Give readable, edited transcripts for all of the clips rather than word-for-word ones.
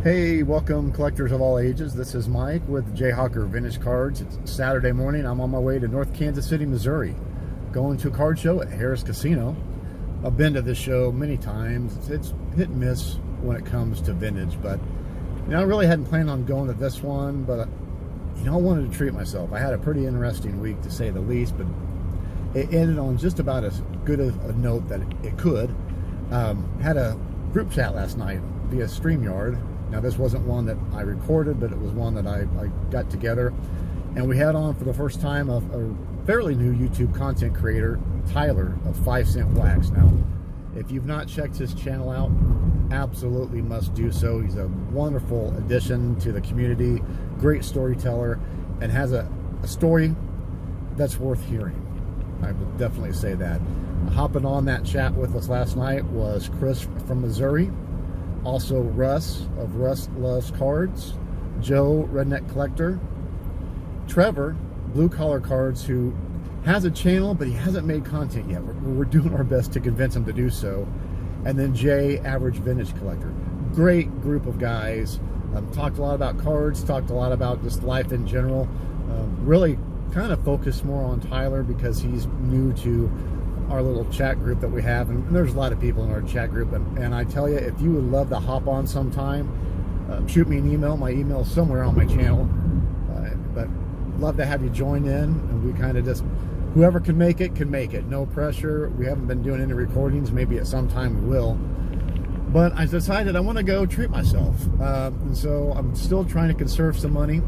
Hey, welcome collectors of all ages. This is Mike with Jayhawker Vintage Cards. It's Saturday morning. I'm on my way to North Kansas City, Missouri, going to a card show at Harris Casino. I've been to this show many times. It's hit and miss when it comes to vintage, but I really hadn't planned on going to this one, but I wanted to treat myself. I had a pretty interesting week, to say the least, but it ended on just about as good a note that it could. Had a group chat last night via StreamYard. Now, this wasn't one that I recorded, but it was one that I got together. And we had on for the first time a fairly new YouTube content creator, Tyler of 5 Cent Wax. Now, if you've not checked his channel out, absolutely must do so. He's a wonderful addition to the community, great storyteller, and has a story that's worth hearing. I would definitely say that. Hopping on that chat with us last night was Chris from Missouri, also Russ of Russ Loves Cards, Joe, Redneck Collector, Trevor, Blue Collar Cards, who has a channel, but he hasn't made content yet. We're doing our best to convince him to do so. And then Jay, Average Vintage Collector. Great group of guys. Talked a lot about cards, talked a lot about just life in general. Really kind of focused more on Tyler because he's new to our little chat group that we have, and there's a lot of people in our chat group, and I tell you, if you would love to hop on sometime, shoot me an email. My email's somewhere on my channel, but love to have you join in, and we kind of just, whoever can make it, no pressure. We haven't been doing any recordings. Maybe at some time we will, but I decided I want to go treat myself, and so I'm still trying to conserve some money,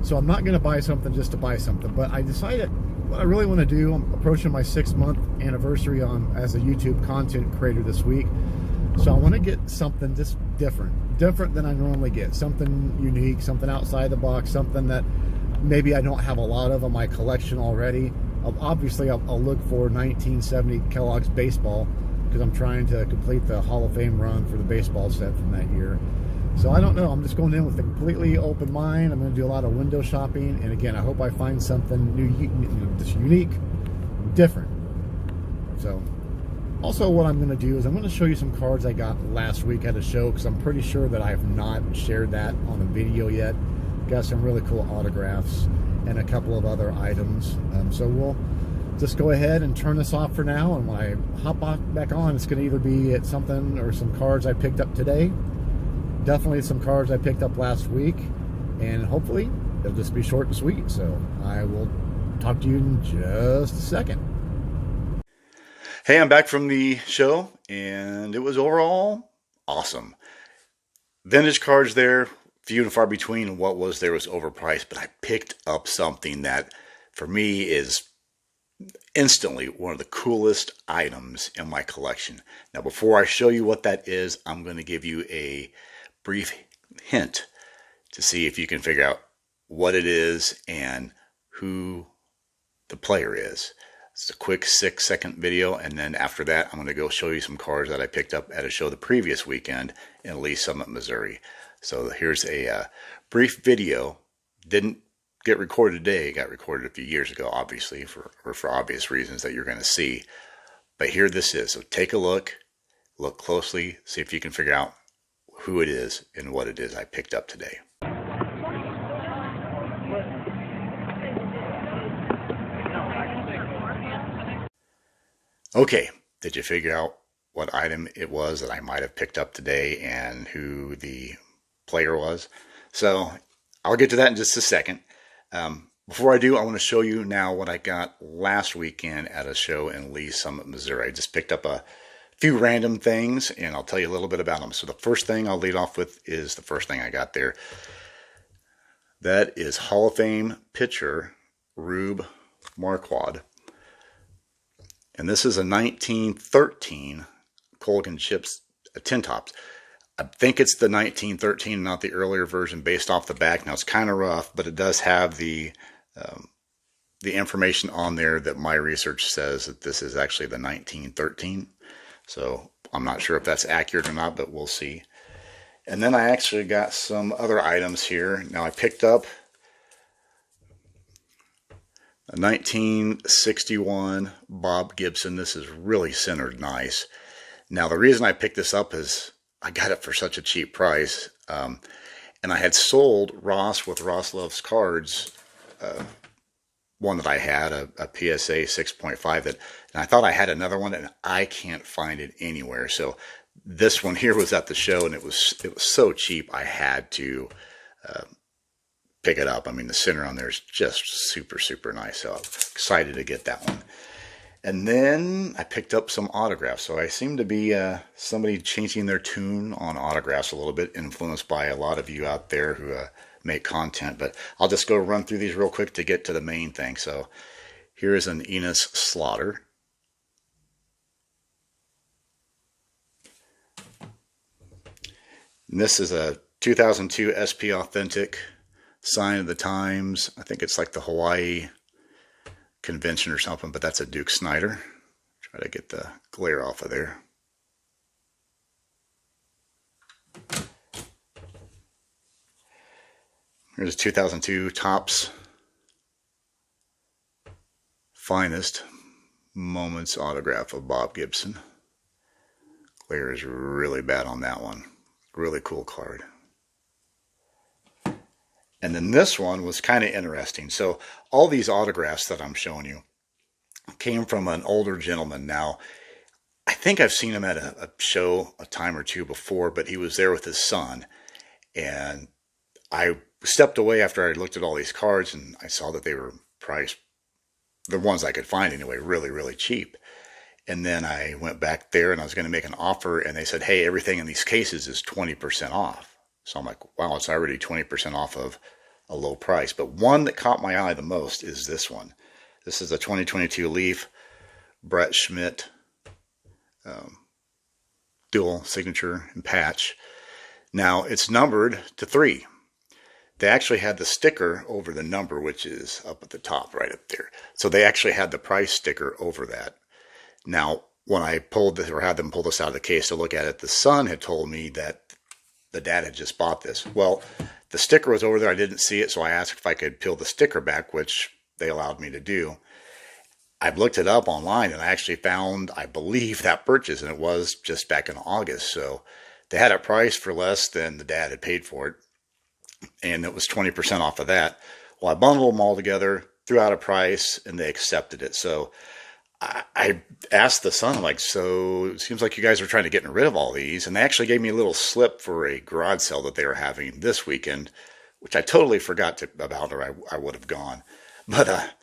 so I'm not going to buy something just to buy something, but I decided what I really want to do. I'm approaching my 6-month anniversary as a YouTube content creator this week. So I want to get something just different than I normally get. Something unique, something outside the box, something that maybe I don't have a lot of in my collection already. Obviously, I'll look for 1970 Kellogg's baseball because I'm trying to complete the Hall of Fame run for the baseball set from that year. So I don't know. I'm just going in with a completely open mind. I'm going to do a lot of window shopping. And again, I hope I find something new, just unique, different. So also what I'm going to do is I'm going to show you some cards I got last week at a show, because I'm pretty sure that I have not shared that on a video yet. Got some really cool autographs and a couple of other items. So we'll just go ahead and turn this off for now. And when I hop back on, it's going to either be at something or some cards I picked up today. Definitely some cards I picked up last week, and hopefully it'll just be short and sweet. So I will talk to you in just a second. Hey, I'm back from the show, and it was overall awesome. Vintage cards there, few and far between. What was there was overpriced, but I picked up something that for me is instantly one of the coolest items in my collection. Now, before I show you what that is, I'm going to give you a brief hint to see if you can figure out what it is and who the player is. It's a quick 6-second video, and then after that I'm going to go show you some cards that I picked up at a show the previous weekend in Lee Summit, Missouri. So here's a brief video. Didn't get recorded today, it got recorded a few years ago, obviously, for obvious reasons that you're going to see. But here this is. So take a look closely, see if you can figure out who it is and what it is I picked up today. Okay, did you figure out what item it was that I might have picked up today and who the player was? So I'll get to that in just a second. Before I do, I want to show you now what I got last weekend at a show in Lee Summit, Missouri. I just picked up a few random things, and I'll tell you a little bit about them. So the first thing I'll lead off with is the first thing I got there. That is Hall of Fame pitcher Rube Marquardt. And this is a 1913 Colgan Chips tin tops. I think it's the 1913, not the earlier version based off the back. Now, it's kind of rough, but it does have the information on there that my research says that this is actually the 1913. So I'm not sure if that's accurate or not, but we'll see. And then I actually got some other items here. Now, I picked up a 1961 Bob Gibson. This is really centered nice. Now, the reason I picked this up is I got it for such a cheap price. And I had sold Ross with Ross Loves Cards, one that I had, a PSA 6.5 that, and I thought I had another one and I can't find it anywhere. So this one here was at the show and it was so cheap I had to pick it up. I mean, the center on there is just super, super nice. So I'm excited to get that one. And then I picked up some autographs. So I seem to be somebody changing their tune on autographs a little bit, influenced by a lot of you out there who make content. But I'll just go run through these real quick to get to the main thing. So here is an Enos Slaughter. And this is a 2002 SP Authentic, Sign of the Times. I think it's like the Hawaii Convention or something, but that's a Duke Snider. Try to get the glare off of there. Here's a 2002 Topps Finest Moments autograph of Bob Gibson. Glare is really bad on that one. Really cool card. And then this one was kind of interesting. So all these autographs that I'm showing you came from an older gentleman. Now, I think I've seen him at a show a time or two before, but he was there with his son. And I stepped away after I looked at all these cards and I saw that they were priced, the ones I could find anyway, really, really cheap. And then I went back there and I was going to make an offer and they said, hey, everything in these cases is 20% off. So I'm like, wow, it's already 20% off of a low price. But one that caught my eye the most is this one. This is a 2022 Leaf Brett Schmidt dual signature and patch. Now it's numbered to 3. They actually had the sticker over the number, which is up at the top, right up there. So they actually had the price sticker over that. Now, when I pulled this, or had them pull this out of the case to look at it, the son had told me that the dad had just bought this. Well, the sticker was over there. I didn't see it, so I asked if I could peel the sticker back, which they allowed me to do. I've looked it up online, and I actually found, I believe, that purchase, and it was just back in August. So they had it priced for less than the dad had paid for it, and it was 20% off of that. Well, I bundled them all together, threw out a price, and they accepted it. So I asked the son, like, so it seems like you guys are trying to get rid of all these. And they actually gave me a little slip for a garage sale that they were having this weekend, which I totally forgot about, or I would have gone. But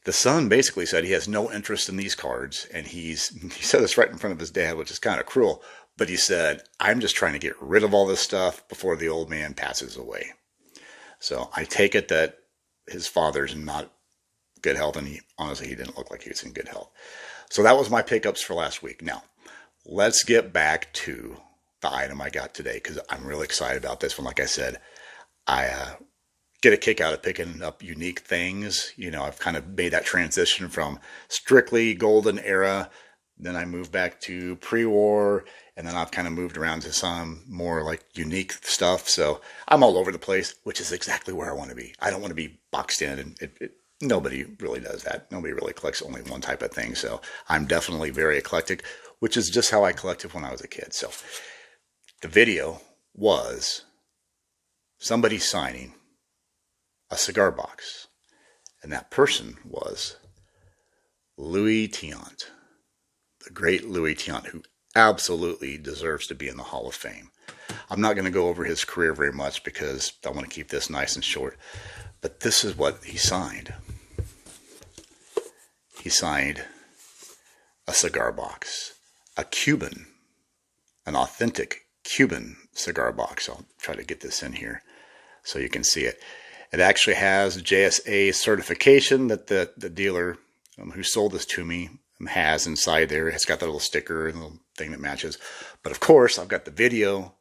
the son basically said he has no interest in these cards. And he said this right in front of his dad, which is kind of cruel. But he said, I'm just trying to get rid of all this stuff before the old man passes away. So I take it that his father's not good health, and honestly, he didn't look like he was in good health. So that was my pickups for last week. Now, let's get back to the item I got today, because I'm really excited about this one. Like I said, I get a kick out of picking up unique things. You know, I've kind of made that transition from strictly golden era, then I moved back to pre-war, and then I've kind of moved around to some more like unique stuff. So I'm all over the place, which is exactly where I want to be. I don't want to be boxed in, and nobody really does that. Nobody really collects only one type of thing. So I'm definitely very eclectic, which is just how I collected when I was a kid. So the video was somebody signing a cigar box. And that person was Louis Tiant, the great Louis Tiant, who absolutely deserves to be in the Hall of Fame. I'm not going to go over his career very much because I want to keep this nice and short. But this is what he signed. He signed a cigar box, a Cuban, an authentic Cuban cigar box. I'll try to get this in here so you can see it. It actually has JSA certification that the dealer who sold this to me has inside there. It's got that little sticker and little thing that matches. But of course, I've got the video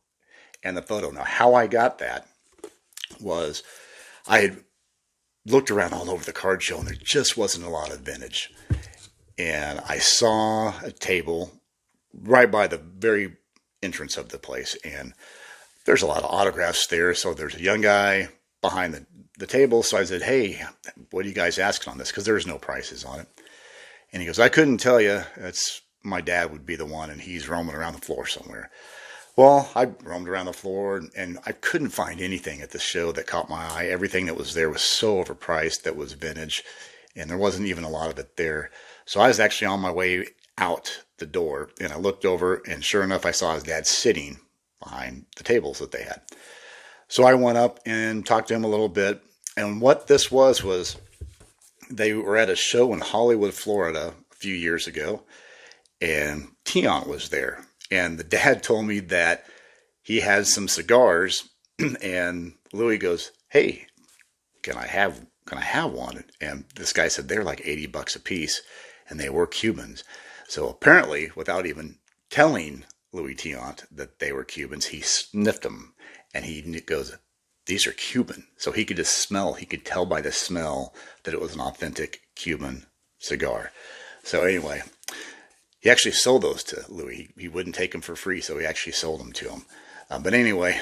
and the photo. Now, how I got that was I had looked around all over the card show and there just wasn't a lot of vintage. And I saw a table right by the very entrance of the place. And there's a lot of autographs there. So there's a young guy behind the table. So I said, hey, what are you guys asking on this? Because there's no prices on it. And he goes, I couldn't tell you. That's my dad would be the one, and he's roaming around the floor somewhere. Well, I roamed around the floor and I couldn't find anything at the show that caught my eye. Everything that was there was so overpriced that was vintage, and there wasn't even a lot of it there. So I was actually on my way out the door, and I looked over, and sure enough, I saw his dad sitting behind the tables that they had. So I went up and talked to him a little bit, and what this was they were at a show in Hollywood, Florida a few years ago, and Tiant was there. And the dad told me that he had some cigars, and Louis goes, "Hey, can I have one?" And this guy said they're like $80 a piece, and they were Cubans. So apparently, without even telling Louis Tiant that they were Cubans, he sniffed them, and he goes, "These are Cuban." So he could just smell, he could tell by the smell that it was an authentic Cuban cigar. So anyway, he actually sold those to Louis. He wouldn't take them for free, so he actually sold them to him. But anyway,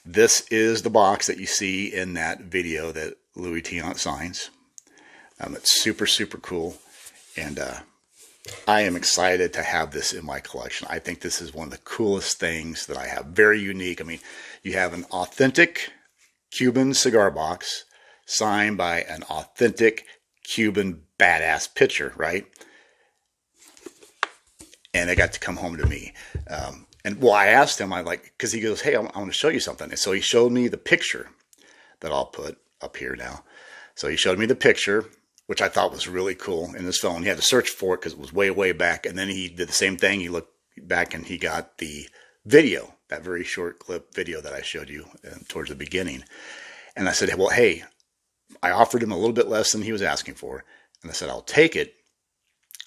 this is the box that you see in that video that Louis Tiant signs. It's super, super cool. And I am excited to have this in my collection. I think this is one of the coolest things that I have. Very unique. I mean, you have an authentic Cuban cigar box signed by an authentic Cuban badass pitcher, right? And they got to come home to me. And well, I asked him, because he goes, "Hey, I want to show you something." And so he showed me the picture that I'll put up here now. So he showed me the picture, which I thought was really cool in his phone. He had to search for it because it was way, way back. And then he did the same thing. He looked back and he got the video, that very short clip video that I showed you towards the beginning. And I said, "Well, hey," I offered him a little bit less than he was asking for. And I said, "I'll take it,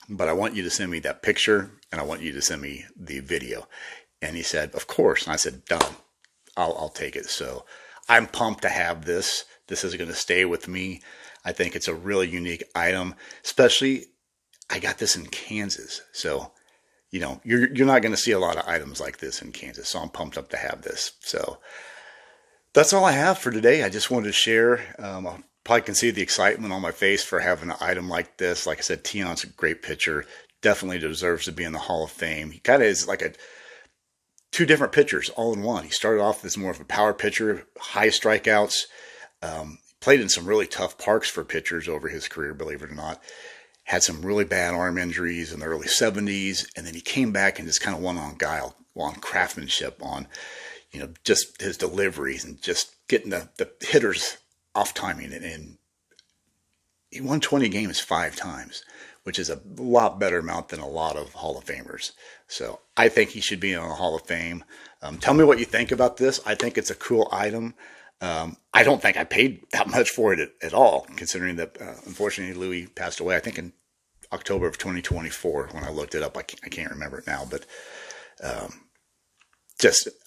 but I want you to send me that picture and I want you to send me the video." And he said, "Of course." And I said, "Done. I'll take it." So I'm pumped to have this. This is going to stay with me. I think it's a really unique item, especially I got this in Kansas. So, you're not going to see a lot of items like this in Kansas. So I'm pumped up to have this. So that's all I have for today. I just wanted to share. I probably can see the excitement on my face for having an item like this. Like I said, Tiant's a great pitcher. Definitely deserves to be in the Hall of Fame. He kind of is like two different pitchers all in one. He started off as more of a power pitcher, high strikeouts, played in some really tough parks for pitchers over his career, believe it or not. Had some really bad arm injuries in the early 70s, and then he came back and just kind of won on guile, on craftsmanship, on just his deliveries and just getting the hitters off timing. And he won 20 games 5 times, which is a lot better amount than a lot of Hall of Famers. So I think he should be in the Hall of Fame. Tell me what you think about this. I think it's a cool item. I don't think I paid that much for it at all, considering that, unfortunately, Louis passed away, I think in October of 2024 when I looked it up. I can't remember it now, but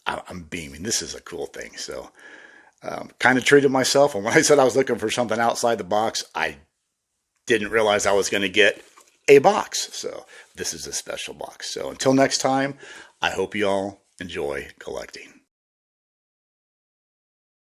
I'm beaming. This is a cool thing. So kind of treated myself. And when I said I was looking for something outside the box, I didn't realize I was going to get a box. So this is a special box. So until next time, I hope you all enjoy collecting.